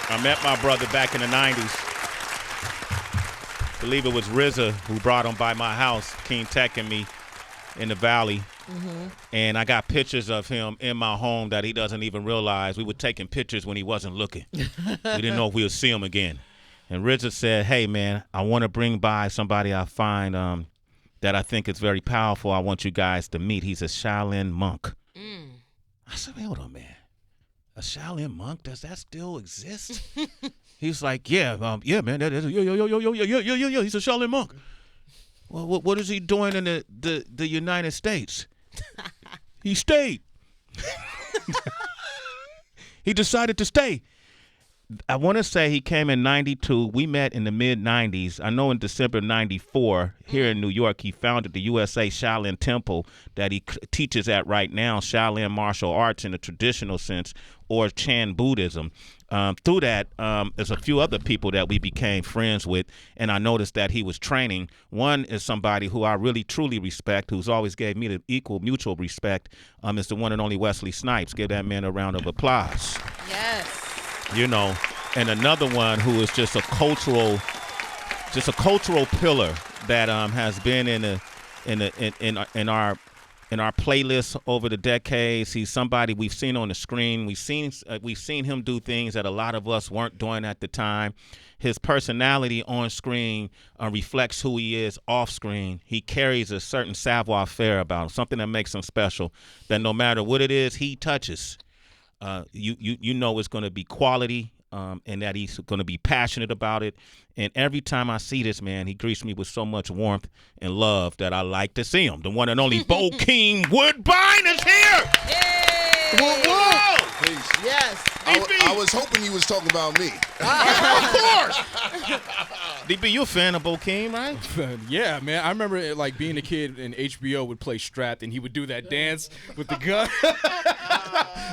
I met my brother back in the 90s. I believe it was RZA who brought him by my house, King Tech and me, in the Valley. And I got pictures of him in my home that he doesn't even realize. We were taking pictures when he wasn't looking. We didn't know if we would see him again. And RZA said, hey, man, I want to bring by somebody I find that I think is very powerful. I want you guys to meet. He's a Shaolin monk. I said, hold on, man. A Shaolin monk? Does that still exist? He's like, yeah, man. That is, yeah. He's a Shaolin monk. Well, what is he doing in the United States? He stayed. He decided to stay. I want to say he came in 92. We met in the mid-90s. I know in December 94, here in New York, he founded the USA Shaolin Temple that he teaches at right now, Shaolin martial arts in the traditional sense, or Chan Buddhism. Through that, there's a few other people that we became friends with, and I noticed that he was training. One is somebody who I really, truly respect, who's always gave me the equal mutual respect, is the one and only Wesley Snipes. Give that man a round of applause. Yes. You know, and another one who is just a cultural pillar that has been in our playlist over the decades. He's somebody we've seen on the screen. We've seen him do things that a lot of us weren't doing at the time. His personality on screen reflects who he is off screen. He carries a certain savoir-faire about him, something that makes him special, that no matter what it is he touches, you know it's going to be quality, and that he's going to be passionate about it. And every time I see this man, he greets me with so much warmth and love that I like to see him. The one and only Bokeem Woodbine is here. Yay! Whoa! Peace. Yes. I was hoping you was talking about me. Of course. DB, you a fan of Bokeem, right? Yeah, man. I remember like being a kid and HBO would play Strapped and he would do that dance with the gun.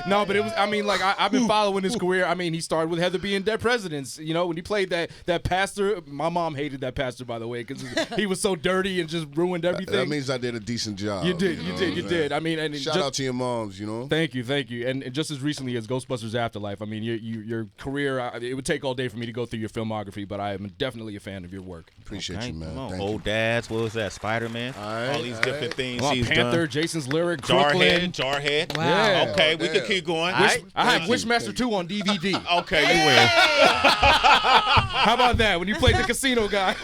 No, but it was, I mean, like I've been following his career. I mean, he started with Heather being Dead Presidents. You know, when he played that pastor, my mom hated that pastor, by the way, because he was so dirty and just ruined everything. That means I did a decent job. You did. I mean, and shout out to your moms, you know. Thank you. And just as recently as Ghostbusters Afterlife, I mean, your career, it would take all day for me to go through your filmography, but I am definitely a fan of your work. Appreciate you, man. Thank Old dads, what was that? Spider-Man? All these different things he's Panther, done. Jason's Lyric, Brooklyn. Jarhead. Wow. Yeah. Okay, we could keep going. I have Wishmaster 2 on DVD. Okay, you win. How about that? When you played the casino guy.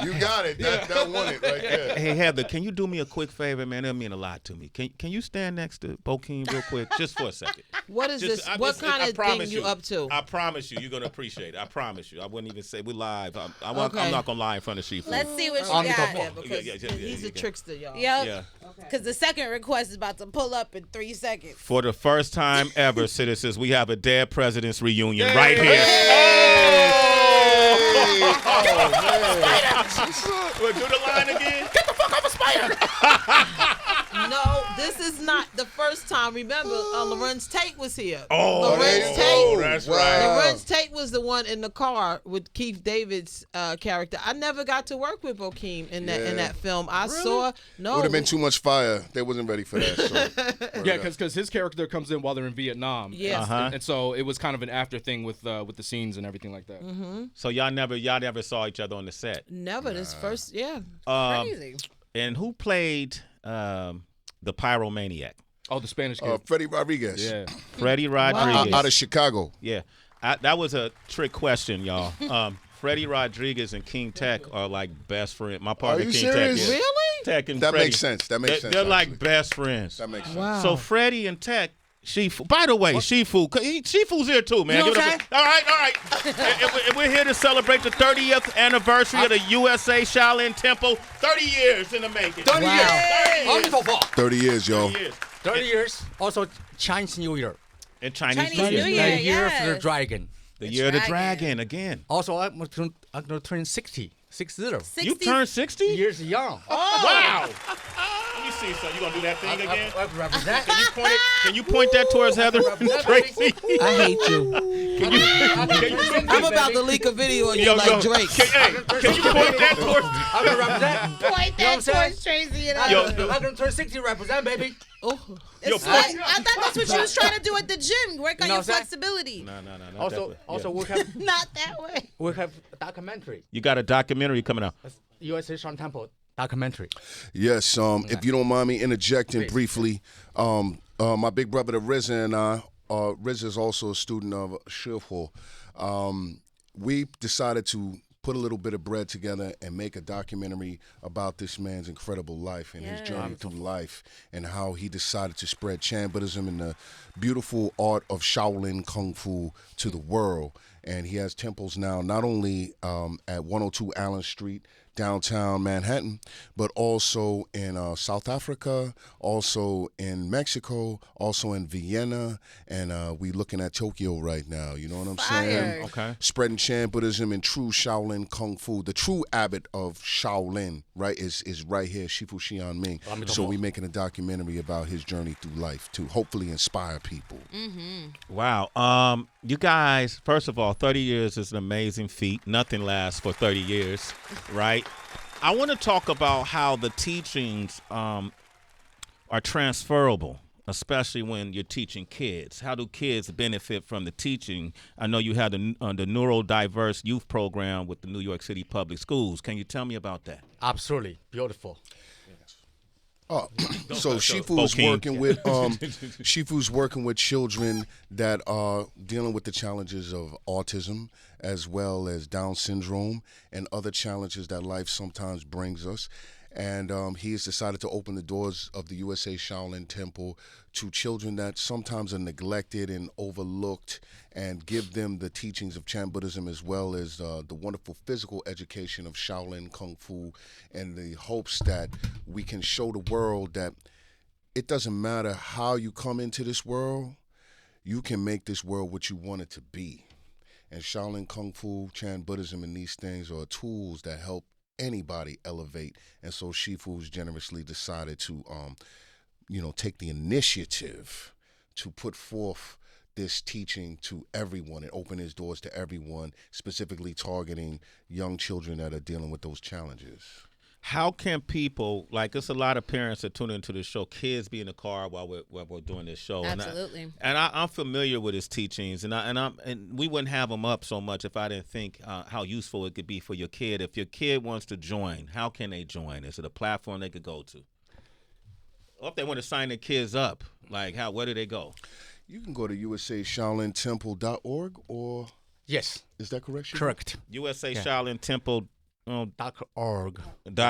You got it. That won it right there. Hey, Heather, can you do me a quick favor, man? That'll mean a lot to me. Can you stand next to Bokeem real quick, just for a second? What is this? What kind of thing you up to? I promise you're going to appreciate it. I promise you. I wouldn't even say we're live. I'm not going to lie in front of Shifu. Let's see what you got. He's a trickster, y'all. Yep. Because the second request is about to pull up in 3 seconds. For the first time ever, citizens, we have a Dead Presidents reunion right here. Well, do the line again. Get the fuck off a spider. No, this is not the first time. Remember, Lorenz Tate was here. Lorenz Tate. That's right. Lorenz Tate was the one in the car with Keith David's character. I never got to work with Bokeem in that film. I saw It would have been too much fire. They wasn't ready for that. So. Yeah, because his character comes in while they're in Vietnam. Yes. And so it was kind of an after thing with the scenes and everything like that. Mm-hmm. So y'all never saw each other on the set. Never. This first, Crazy. And who played the pyromaniac? Oh, the Spanish kid. Freddie Rodriguez. Yeah. Freddie Rodriguez. Out of Chicago. Yeah. That was a trick question, y'all. Freddie Rodriguez and King Tech are like best friends. My partner, Are you King serious? Tech. Yeah. Really? Tech and That Freddie. makes sense. They're They're like actually. best friends. That makes sense. Wow. So Freddie and Tech, Shifu. By the way, Shifu, Shifu's here too, man. You know Give it up. All right. And we're here to celebrate the 30th anniversary of the USA Shaolin Temple. 30 years in the making. 30 Wow. years. 30 years, yo. 30 years. 30 years. Also Chinese New Year. And Chinese New New Year. Year. The year of yes. the dragon. The year of the dragon again. Also, I'm going to turn 60. 60. 60? You turned 60? Years young. Wow. me see. So you gonna do that thing again? I represent. Can you point that towards Heather and Tracy? I hate you. I'm about to leak a video of you like Drake. Can you point that towards? I can represent. Point that towards Tracy and I. I can turn 60 represent, baby. Oh. It's like, I thought that's what you was trying to do at the gym. Work on your flexibility. No. Also, we have Not that way. we have a documentary. You got a documentary coming out. USA Shaolin Temple documentary. Yes, if you don't mind me interjecting briefly, my big brother, the RZA, and I, RZA is also a student of Shifu. We decided to put a little bit of bread together and make a documentary about this man's incredible life and his journey through life and how he decided to spread Chan Buddhism and the beautiful art of Shaolin Kung Fu to the world. And he has temples now, not only at 102 Allen Street, downtown Manhattan, but also in South Africa, also in Mexico, also in Vienna, and we looking at Tokyo right now. You know what I'm saying? Okay. Spreading Chan Buddhism and true Shaolin Kung Fu. The true abbot of Shaolin, right, is right here, Shifu Ming. So we making a documentary about his journey through life to hopefully inspire people. Wow. You guys, first of all, 30 years is an amazing feat. Nothing lasts for 30 years, right? I want to talk about how the teachings are transferable, especially when you're teaching kids. How do kids benefit from the teaching? I know you had the Neurodiverse youth program with the New York City Public Schools. Can you tell me about that? Absolutely beautiful. So Shifu's working with children that are dealing with the challenges of autism as well as Down syndrome and other challenges that life sometimes brings us. And he has decided to open the doors of the USA Shaolin Temple to children that sometimes are neglected and overlooked, and give them the teachings of Chan Buddhism as well as the wonderful physical education of Shaolin Kung Fu, and the hopes that we can show the world that it doesn't matter how you come into this world, you can make this world what you want it to be. And Shaolin Kung Fu, Chan Buddhism, and these things are tools that help anybody elevate. And so Shifu's generously decided to take the initiative to put forth this teaching to everyone and open his doors to everyone, specifically targeting young children that are dealing with those challenges. How can people, like, it's a lot of parents that tune into the show, kids be in the car while we're doing this show. Absolutely. I'm familiar with his teachings, and we wouldn't have them up so much if I didn't think how useful it could be for your kid. If your kid wants to join, how can they join? Is it a platform they could go to? Or if they want to sign their kids up, like, where do they go? You can go to USAShaolinTemple.org, or Yes. is that correct? Shifu? Correct. USA Shaolin Temple. .org.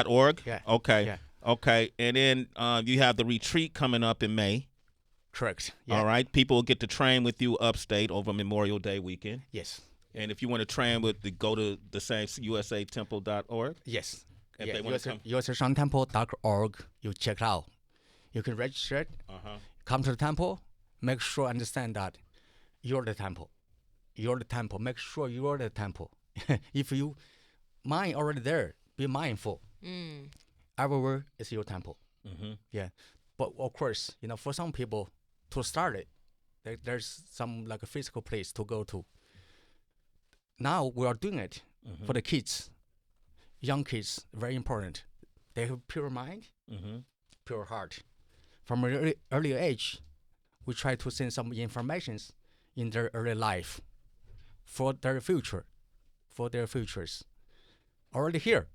.org? Yeah. Okay. Yeah. Okay. And then you have the retreat coming up in May. Correct. Yeah. All right. People will get to train with you upstate over Memorial Day weekend. Yes. And if you want to train go to the same USATemple.org. Yes. If Yeah, they want to come. USAShaolinTemple.org. You check it out. You can register it. Come to the temple. Make sure understand that you're the temple. You're the temple. Make sure you're the temple. If you mind already there, be mindful. Everywhere is your temple. Yeah. But of course, for some people to start it, there's some like a physical place to go to. Now we are doing it for the kids, young kids, very important. They have pure mind, pure heart. From an early age, we try to send some informations in their early life for their future, for their futures. Already here,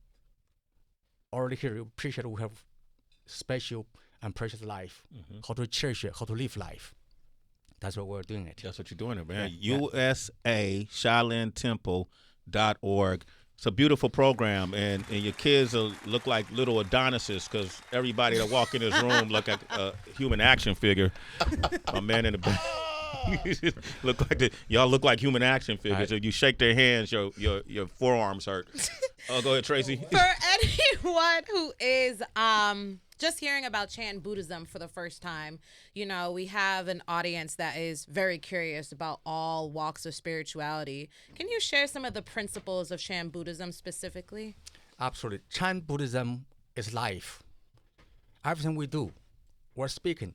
appreciate we have special and precious life, how to cherish it, how to live life. That's what we're doing it. That's what you're doing it, man. Yeah. USAShaolinTemple.org. It's a beautiful program, and your kids will look like little Adonises, because everybody that walk in this room look like a human action figure. A man in the back. Y'all look like human action figures. If you shake their hands, your forearms hurt. Oh, go ahead, Tracy. For anyone who is just hearing about Chan Buddhism for the first time, we have an audience that is very curious about all walks of spirituality. Can you share some of the principles of Chan Buddhism specifically? Absolutely. Chan Buddhism is life. everything we do, we're speaking,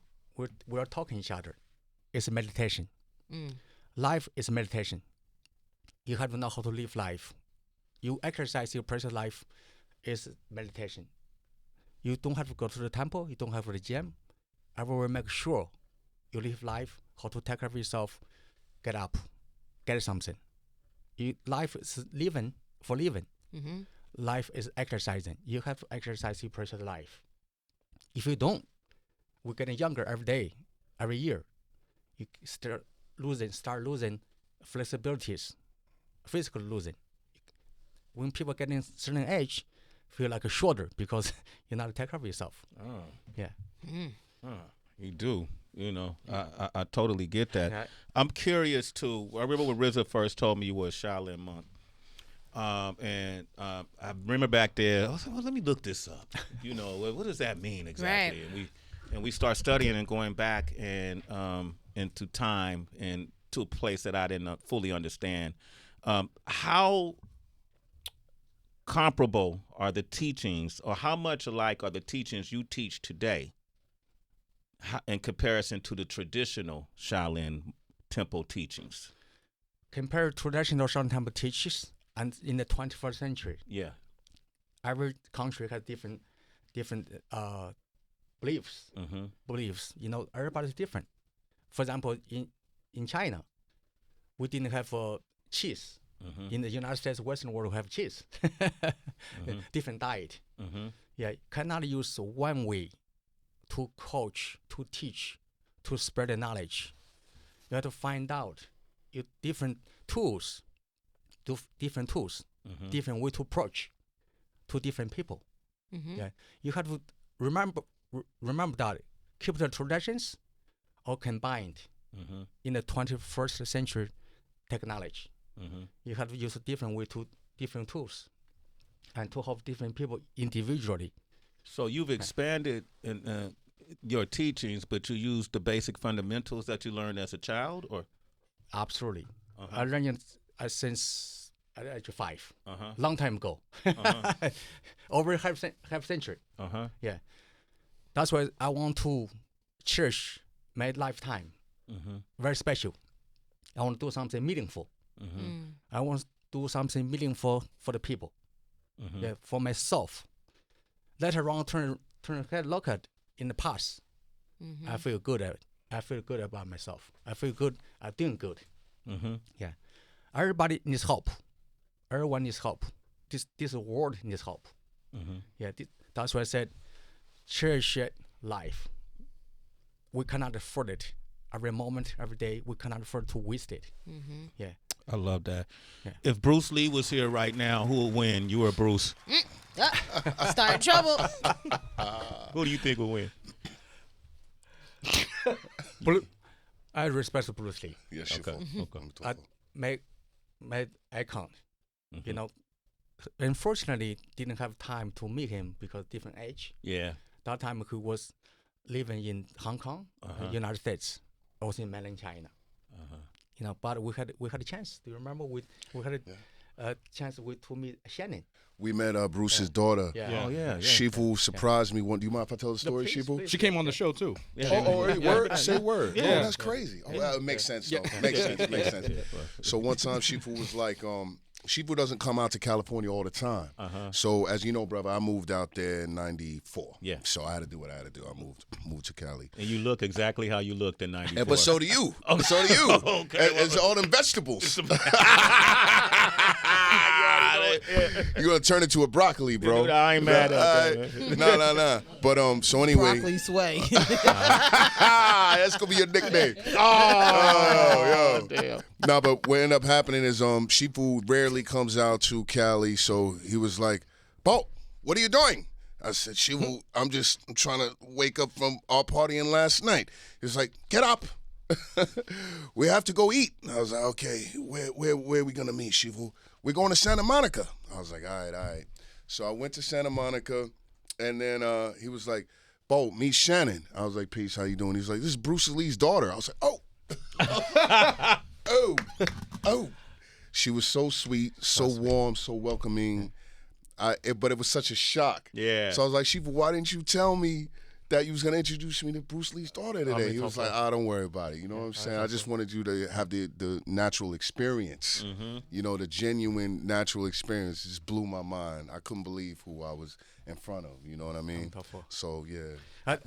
we're talking each other. It's meditation. Life is meditation. You have to know how to live life. You exercise your personal life is meditation. You don't have to go to the temple. You don't have to the gym. I will make sure you live life, how to take care of yourself, get up, get something. Life is living for living. Life is exercising. You have to exercise your personal life. If you don't, we're getting younger every day, every year. You start losing flexibilities, physical losing. When people get in certain age, feel like a shorter because you're not take care of yourself. Yeah. You do. You know, I totally get that. Yeah. I'm curious too. I remember when RZA first told me you were a Shaolin monk. And I remember back there, I was like, well, let me look this up. You know, what does that mean exactly? Right. And we start studying and going back and into time and to a place that I didn't fully understand. How comparable are the teachings, or how much alike are the teachings you teach today in comparison to the traditional Shaolin Temple teachings? Compared to traditional Shaolin Temple teachings, and in the 21st century, every country has different beliefs. Beliefs, you know, everybody's different. For example, in China, we didn't have cheese. In the United States, Western world, we have cheese. Different diet. Yeah, cannot use one way to coach, to teach, to spread the knowledge. You have to find out different tools, different way to approach to different people. Yeah, you have to remember that keep the traditions all combined in the 21st century technology. You have to use a different way to different tools and to help different people individually. So you've expanded in your teachings, but you use the basic fundamentals that you learned as a child, or? Absolutely. I learned it since age 5, long time ago, over half century. Yeah, that's why I want to cherish my lifetime. Very special. I want to do something meaningful. I want to do something meaningful for the people. Yeah, for myself. Later on, turn head, look at in the past. I feel good at it. I feel good about myself. I feel good. I'm doing good. Yeah, everybody needs help. Everyone needs help. This world needs help. Yeah, that's why I said, cherish life. We cannot afford it. Every moment, every day, we cannot afford to waste it. Yeah. I love that. Yeah. If Bruce Lee was here right now, who would win? You or Bruce? Start trouble. Who do you think will win? I respect Bruce Lee. Yes, okay. My icon. You know, unfortunately, didn't have time to meet him because different age. Yeah. That time he was living in Hong Kong, United States. I was in mainland China. You know, but we had a chance. Do you remember we had a chance to meet Shannon? We met Bruce's daughter. Yeah. Oh yeah. Shifu surprised me. Do you mind if I tell the story, Shifu? She came on the show too. Word? Say word. Yeah. Oh, that's crazy. Oh, well, it makes sense though. Makes sense. So one time Shifu was like, Shifu doesn't come out to California all the time. So as you know, brother, I moved out there in '94. Yeah. So I had to do what I had to do. I moved to Cali. And you look exactly how you looked in '94. But so do you. So do you. Okay. It's all them vegetables. You're gonna turn into a broccoli, bro. Dude, I ain't mad at that. Nah. But so anyway, Broccoli sway. that's gonna be your nickname. Oh, yo. Damn. Nah, but what ended up happening is Shifu rarely comes out to Cali, so he was like, "Bo, what are you doing?" I said, "Shifu, I'm trying to wake up from our partying last night." He was like, "Get up. We have to go eat." I was like, "Okay, where are we gonna meet, Shifu?" "We're going to Santa Monica." I was like, all right. So I went to Santa Monica, and then he was like, "Bo, meet Shannon." I was like, "Peace, how you doing?" He's like, "This is Bruce Lee's daughter." I was like, oh. She was so sweet, so warm, so welcoming. But it was such a shock. Yeah. So I was like, "Shifu, why didn't you tell me that you was gonna introduce me to Bruce Lee's daughter today. He was like, don't worry about it. You know what I'm saying? I just wanted you to have the natural experience. You know, the genuine natural experience just blew my mind. I couldn't believe who I was in front of. You know what I mean? So yeah.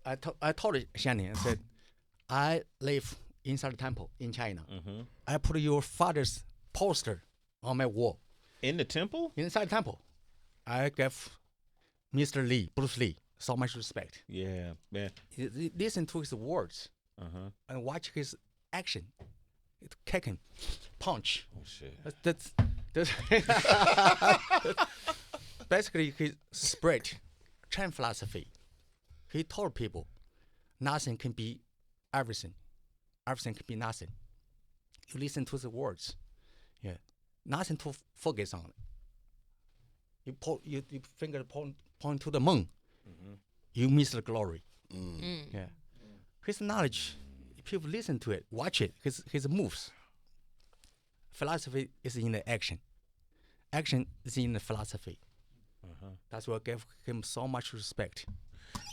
I told Shannon, I said, I live inside the temple in China. I put your father's poster on my wall. In the temple? Inside the temple. I gave Mr. Lee, Bruce Lee, so much respect. Yeah, man. Listen to his words and watch his action. Kicking, punch. Oh, shit. That's basically his spread Chan philosophy. He told people nothing can be everything. Everything can be nothing. You listen to the words. Yeah. Nothing to focus on. You finger point to the moon. You miss the glory. Yeah. His knowledge, people listen to it, watch it, his moves. Philosophy is in the action. Action is in the philosophy. That's what gave him so much respect.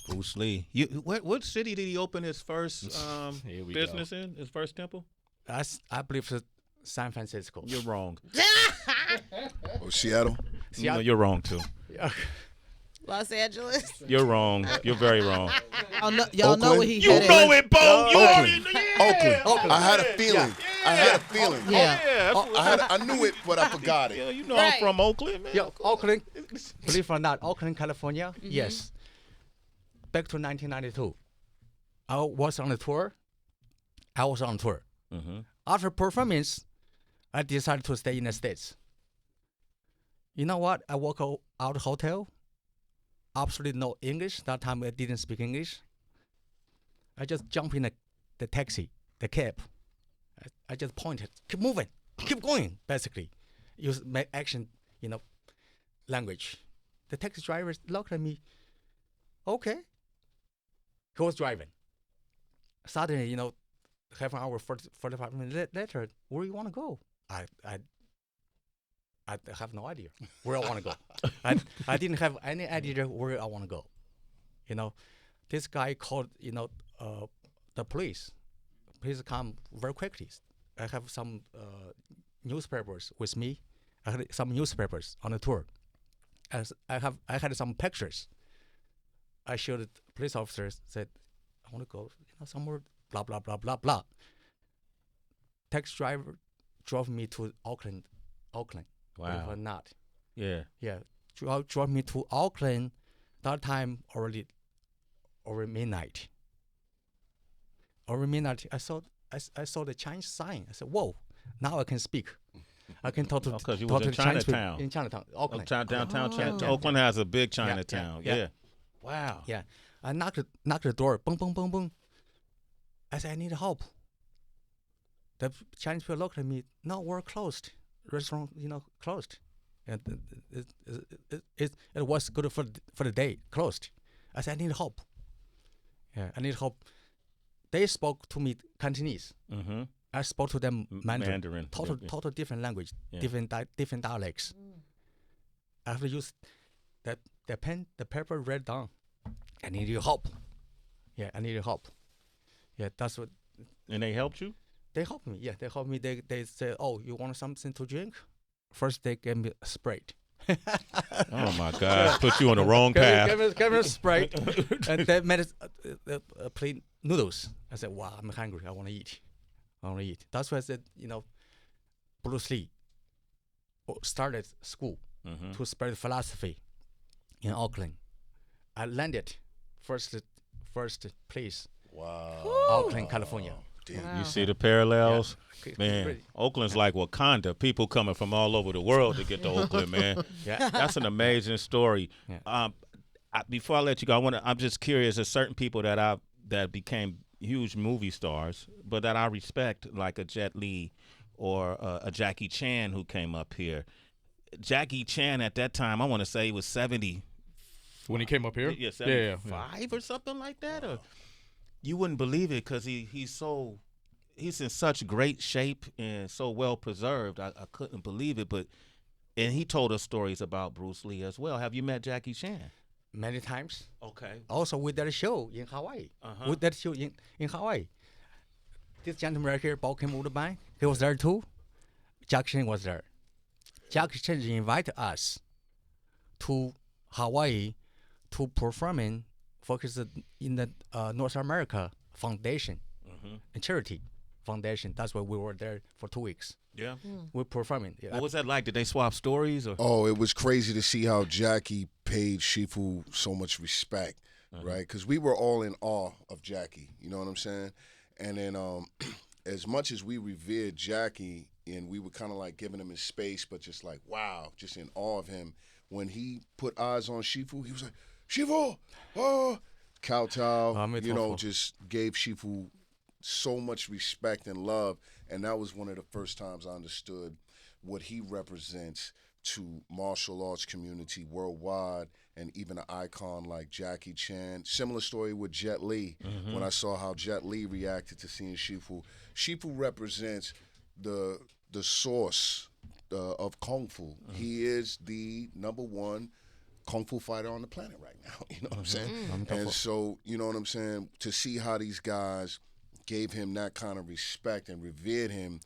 Bruce Lee. What city did he open his first business in? His first temple? I believe it's San Francisco. You're wrong. Oh, Seattle? No, you're wrong too. Los Angeles. You're wrong. You're very wrong. Y'all know where he You headed. know it, Bo. You already Oakland. I had a feeling. I had a feeling. Yeah. I knew it, but I forgot it. Yeah, you know I'm from Oakland, man. Yeah, Oakland, believe it or not, Oakland, California, yes. Back to 1992. I was on a tour. After performance, I decided to stay in the States. You know what? I walk out of the hotel. Absolutely no English. That time I didn't speak English. I just jump in the taxi, the cab. I just pointed, keep moving, keep going, basically. Use my action, language. The taxi driver looked at me. Okay. He was driving. Suddenly, half an hour, 45 minutes later, where you want to go? I have no idea where I want to go. I didn't have any idea where I want to go. This guy called, the police. Please come very quickly. I have some newspapers with me. I had some newspapers on the tour. I had some pictures. I showed the police officers, said, I want to go, somewhere, blah, blah, blah, blah, blah. Taxi driver drove me to Auckland. Wow. Believe it or not. Yeah. Yeah. Drove me to Auckland. That time already over midnight. Over midnight, I saw the Chinese sign. I said, whoa, now I can speak. I can talk to because you talk was in to Chinese people Chinatown. in Chinatown, Auckland. Downtown Chinatown. Yeah. Oakland has a big Chinatown. Yeah. Yeah. Wow. Yeah. I knocked the door. Boom, boom, boom, boom. I said, I need help. The Chinese people looked at me. No, we're closed. Restaurant, closed. And it was good for the day. Closed. I said, I need help. Yeah, I need help. They spoke to me Cantonese. I spoke to them Mandarin. Total different language, different dialects. I have to use the pen, the paper, write down. I need your help. Yeah, I need your help. Yeah, that's what. And they helped you? They helped me. Yeah, they helped me. They said, "Oh, you want something to drink?" First, they gave me a Sprite. Oh my God! Put you on the wrong path. Gave me a Sprite, and they made a plain noodles. I said, "Wow, I'm hungry. I want to eat. That's why I said, Bruce Lee started school to spread philosophy in Auckland. I landed first place. Wow. Auckland, California. Damn. You see the parallels? Yeah. Man, Pretty. Oakland's like Wakanda. People coming from all over the world to get to Oakland, man. Yeah. That's an amazing story. Yeah. Before I let you go, I'm just curious. There's certain people that became huge movie stars, but that I respect, like a Jet Li or a Jackie Chan who came up here. Jackie Chan at that time, I want to say he was 70. When he came up here? Yeah, 75 or something like that. Or you wouldn't believe it because he's in such great shape and so well preserved. I couldn't believe it. And he told us stories about Bruce Lee as well. Have you met Jackie Chan? many times. Okay. Also with that show in Hawaii. Uh-huh. With that show in Hawaii. This gentleman right here, Bokeem Woodbine, he was there too. Jack Chen was there. Jack Chen invited us to Hawaii to perform in focus in the North America Foundation, a charity foundation. That's why we were there for 2 weeks. Yeah. We're performing. Yeah. What was that like? Did they swap stories or? Oh, it was crazy to see how Jackie paid Shifu so much respect, right? Because we were all in awe of Jackie. You know what I'm saying? And then as much as we revered Jackie and we were kind of like giving him his space, but just like, wow, just in awe of him. When he put eyes on Shifu, he was like, Shifu, oh, kowtow, just gave Shifu so much respect and love. And that was one of the first times I understood what he represents to martial arts community worldwide, and even an icon like Jackie Chan. Similar story with Jet Li. When I saw how Jet Li reacted to seeing Shifu. Shifu represents the source of Kung Fu. He is the #1 Kung Fu fighter on the planet right now. You know what I'm saying? And so, you know what I'm saying? To see how these guys gave him that kind of respect and revered him,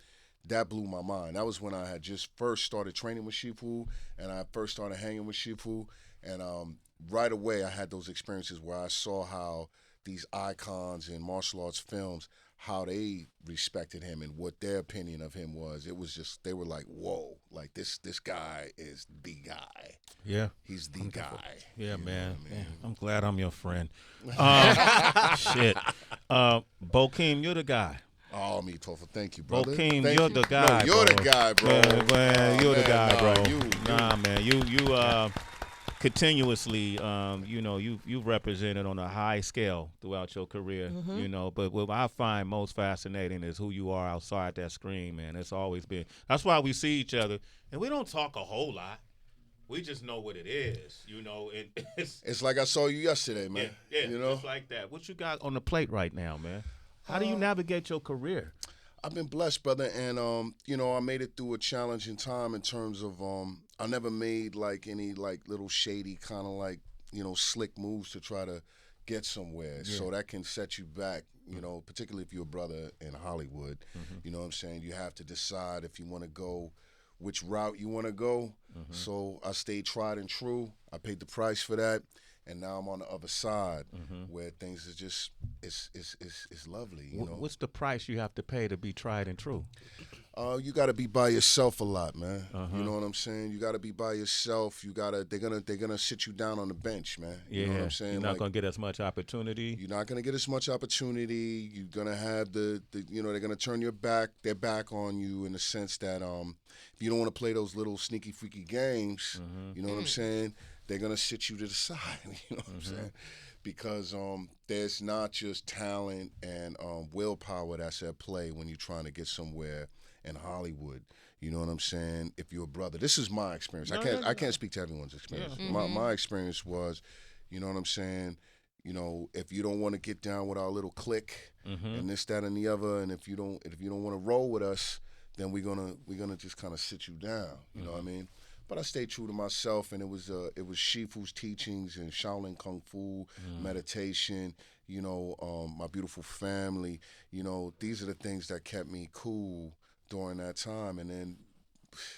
that blew my mind. That was when I had just first started training with Shifu, and I first started hanging with Shifu. And right away, I had those experiences where I saw how these icons in martial arts films, how they respected him and what their opinion of him was. It was just, they were like, whoa, like this guy is the guy. Yeah. He's the guy. Yeah, man. I'm glad I'm your friend. Shit. Bokeem, you're the guy. Oh, me, Topher. Thank you, brother. Bokeem, Thank you're you. the guy, No, you're bro. the guy, bro. Man, you're the guy, bro. You. Nah, man. You continuously, you've represented on a high scale throughout your career, but what I find most fascinating is who you are outside that screen, man. It's always been. That's why we see each other, and we don't talk a whole lot. We just know what it is, It's like I saw you yesterday, man. Yeah, you know? It's like that. What you got on the plate right now, man? How do you navigate your career? I've been blessed, brother, and I made it through a challenging time in terms of I never made like any like little shady kind of like slick moves to try to get somewhere. Yeah. So that can set you back, particularly if you're a brother in Hollywood. You know what I'm saying? You have to decide if you want to go, which route you want to go. So I stayed tried and true. I paid the price for that. And now I'm on the other side where things is just, it's lovely. What's the price you have to pay to be tried and true? You got to be by yourself a lot, man. You know what I'm saying? You got to be by yourself. They're gonna sit you down on the bench, man. Yeah. You know what I'm saying? You're not gonna get as much opportunity. You're not gonna get as much opportunity. You're gonna have they're gonna turn their back on you in the sense that if you don't want to play those little sneaky freaky games, you know what I'm saying? They're gonna sit you to the side. You know what I'm saying? Because there's not just talent and willpower that's at play when you're trying to get somewhere in Hollywood. You know what I'm saying? If you're a brother, this is my experience. I can't speak to everyone's experience. Yeah. My experience was, you know what I'm saying? If you don't want to get down with our little clique and this, that, and the other, and if you don't want to roll with us, then we're gonna just kind of sit you down. You know what I mean? But I stayed true to myself, and it was Shifu's teachings and Shaolin Kung Fu, meditation. My beautiful family. These are the things that kept me cool during that time, and then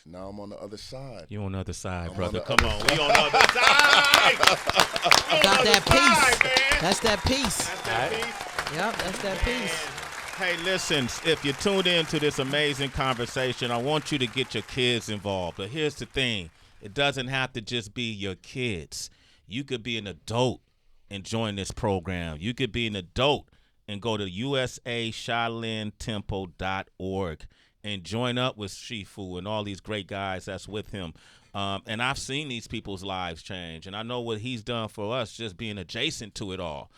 now I'm on the other side. You on the other side, brother. Come on, we on the other side. Got that piece. Man. That's that piece. That's that piece. Yep, that's that piece. Hey, listen, if you tuned into this amazing conversation, I want you to get your kids involved. But here's the thing. It doesn't have to just be your kids. You could be an adult and join this program. You could be an adult and go to USA Shaolin Temple.org and join up with Shifu and all these great guys that's with him. And I've seen these people's lives change, and I know what he's done for us just being adjacent to it all.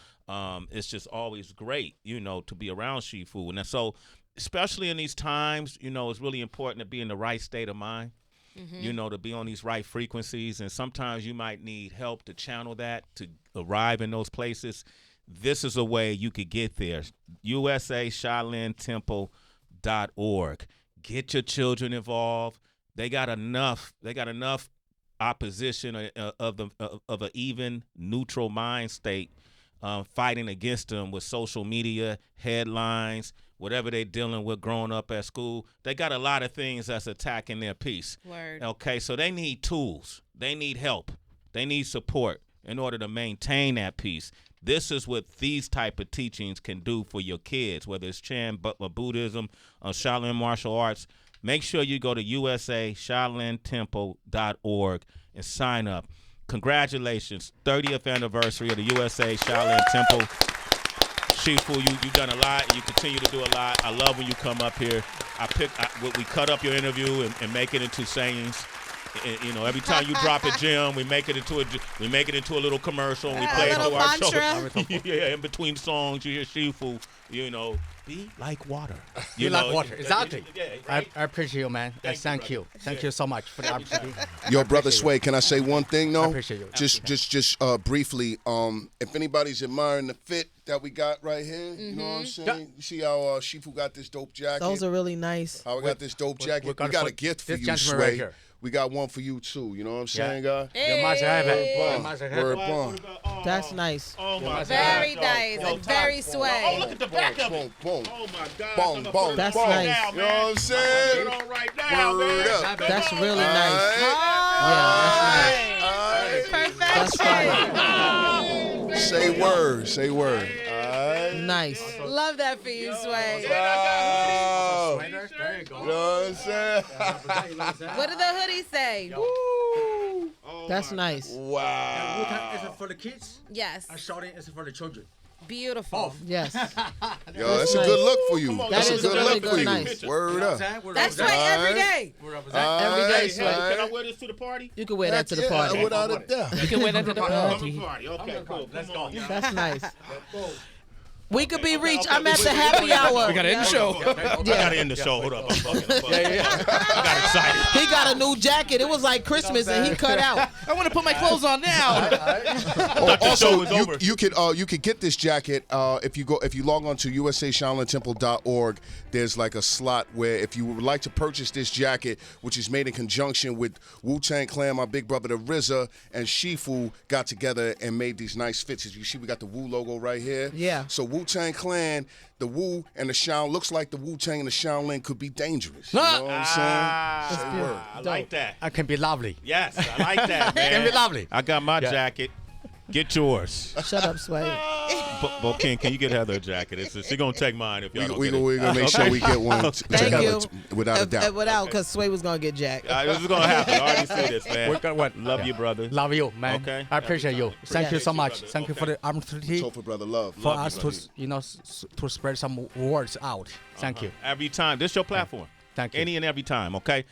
It's just always great, to be around Shifu. And so, especially in these times, it's really important to be in the right state of mind, to be on these right frequencies. And sometimes you might need help to channel that, to arrive in those places. This is a way you could get there. USA Shaolin Temple.org. Get your children involved. They got enough opposition of an even neutral mind state, fighting against them with social media, headlines, whatever they're dealing with growing up at school. They got a lot of things that's attacking their peace. Word. Okay, so they need tools. They need help. They need support in order to maintain that peace. This is what these type of teachings can do for your kids, whether it's Chan Buddhism, Shaolin martial arts. Make sure you go to USA Shaolin Temple.org and sign up. Congratulations, 30th anniversary of the USA Shaolin Temple. Shifu, you've done a lot. You continue to do a lot. I love when you come up here. We cut up your interview and make it into sayings. You know, every time you drop a gem, we make it into a little commercial, and we play it to our show. Yeah, in between songs, you hear Shifu. You know, be like water. Be like water, exactly. Right? I appreciate you, man. Thank you. Thank you so much for the opportunity. Yo, brother Sway, can I say one thing though? I appreciate you. Just briefly. If anybody's admiring the fit that we got right here, you know what I'm saying? You see how Shifu got this dope jacket? Those are really nice. How we got this dope jacket? We got a gift for you, Sway. Right here. We got one for you too. You know what I'm saying, guy? You must have it. Word bond. That's nice. Oh my Very God. nice and very sway. Oh, look at the back of it. Boom. Oh my God. Boom, boom, That's boom. nice. Now, You know what I'm saying? Put it on right now, Word man. up. That's really nice. Aight. That's fire. Say word. Say word. Nice. Love that for you, Sway. Wow. There you go. You know what I'm saying? What did the hoodie say? That's nice. Wow. Wu-Tang is for the kids. Yes. And Shaolin is for the children. Beautiful. Yes. Yo, that's a good look for you. That That's a is good really look good, for you. nice. Word up. That's Sway every day. Every day, Hey, Sway. can I wear this to the party? You can wear that to the party. Yeah, without a doubt. You can wear that to the Come party. to the party. Okay, cool. Let's Come on, go. y'all. That's nice. We could be reached. I'm at the happy hour. We got to end the show. I gotta end the show. Hold up. I'm fucking. I got excited. He got a new jacket. It was like Christmas, and he cut out. I want to put my clothes on now. Also, you could get this jacket if you log on to USAShaolinTemple.org. There's like a slot where if you would like to purchase this jacket, which is made in conjunction with Wu-Tang Clan, my big brother the RZA and Shifu got together and made these nice fits. As you see, we got the Wu logo right here. Yeah. So Wu-Tang Clan, the Wu and the Shaolin, looks like the Wu-Tang and the Shaolin could be dangerous. You know what I'm saying? Say word. I like that. I can be lovely. Yes, I like that, man. Can be lovely. I got my jacket. Get yours. Shut up, Sway. Bokeem, can you get Heather a jacket? She's going to take mine if y'all don't get it. We're going to make sure we get one to Thank Heather, you. without a doubt. Without, because Sway was going to get jacked. This is going to happen. I already see this, man. What? Love you, brother. Love you, man. Okay. I appreciate you. Thank you so much. brother. Thank you for the opportunity So for brother love. for us to spread some words out. Thank you. Every time. This is your platform. Thank you. Any and every time, okay?